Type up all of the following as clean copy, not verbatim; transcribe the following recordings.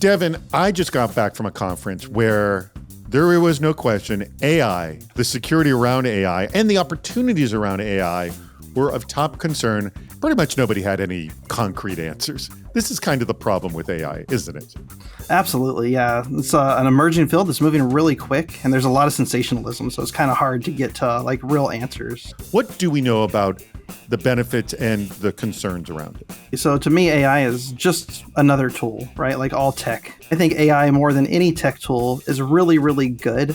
Devin, I just got back from a conference where there was no question AI, the security around AI, and the opportunities around AI were of top concern. Pretty much nobody had any concrete answers. This is kind of the problem with AI, isn't it? Absolutely, yeah. It's an emerging field that's moving really quick, and there's a lot of sensationalism, so it's kind of hard to get to real answers. What do we know about the benefits and the concerns around it? So to me, AI is just another tool, right? Like all tech. I think AI, more than any tech tool, is really, really good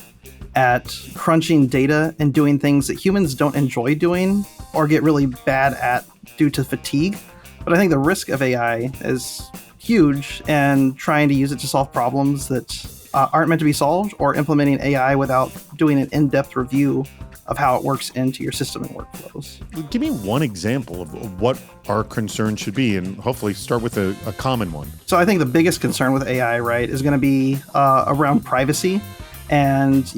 at crunching data and doing things that humans don't enjoy doing or get really bad at due to fatigue. But I think the risk of AI is huge, and trying to use it to solve problems that aren't meant to be solved, or implementing AI without doing an in-depth review of how it works into your system and workflows. Give me one example of what our concern should be, and hopefully start with a common one. So I think the biggest concern with AI, right, is going to be around privacy and,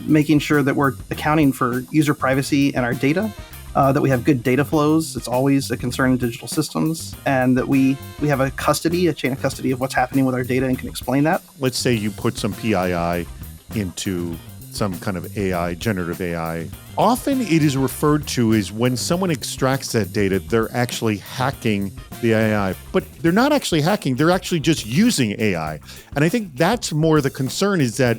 making sure that we're accounting for user privacy and our data, that we have good data flows. It's always a concern in digital systems, and that we have a chain of custody of what's happening with our data and can explain that. Let's say you put some PII into some kind of AI, generative AI. Often it is referred to as when someone extracts that data, they're actually hacking the AI. But they're not actually hacking, they're actually just using AI. And I think that's more the concern, is that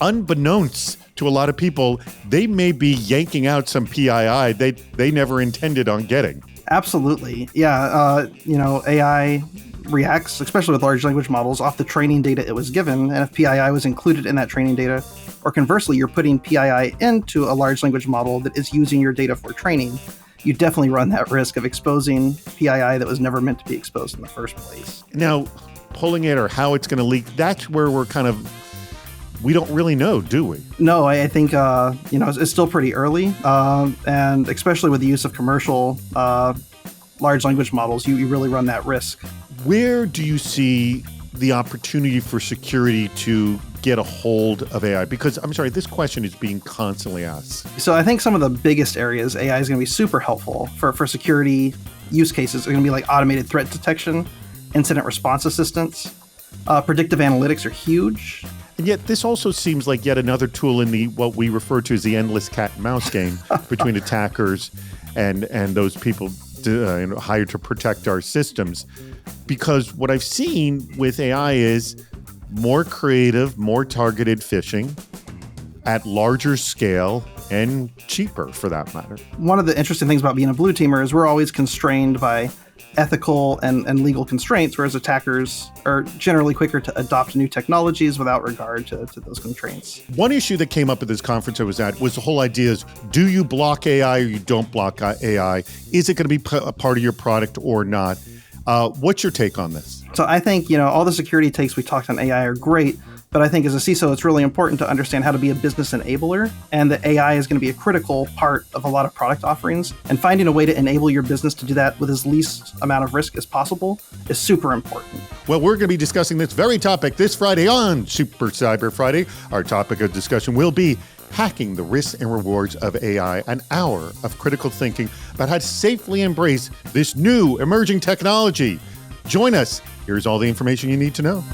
unbeknownst to a lot of people, they may be yanking out some PII they never intended on getting. Absolutely. Yeah. AI reacts, especially with large language models, off the training data it was given. And if PII was included in that training data, or conversely, you're putting PII into a large language model that is using your data for training, you definitely run that risk of exposing PII that was never meant to be exposed in the first place. Now, pulling it or how it's going to leak, that's where we don't really know, do we? No, I think, it's still pretty early. And especially with the use of commercial large language models, you really run that risk. Where do you see the opportunity for security to get a hold of AI? Because, I'm sorry, this question is being constantly asked. So I think some of the biggest areas AI is going to be super helpful for security use cases are going to be like automated threat detection, incident response assistance, predictive analytics are huge. And yet this also seems like yet another tool in what we refer to as the endless cat and mouse game between attackers and those people hired to protect our systems. Because what I've seen with AI is more creative, more targeted phishing at larger scale and cheaper, for that matter. One of the interesting things about being a blue teamer is we're always constrained by ethical and legal constraints, whereas attackers are generally quicker to adopt new technologies without regard to those constraints. One issue that came up at this conference I was at was the whole idea is, do you block AI or you don't block AI? Is it going to be a part of your product or not? What's your take on this? So I think, all the security takes we talked on AI are great, but I think as a CISO, it's really important to understand how to be a business enabler, and that AI is going to be a critical part of a lot of product offerings. And finding a way to enable your business to do that with as least amount of risk as possible is super important. Well, we're going to be discussing this very topic this Friday on Super Cyber Friday. Our topic of discussion will be hacking the risks and rewards of AI, an hour of critical thinking about how to safely embrace this new emerging technology. Join us. Here's all the information you need to know.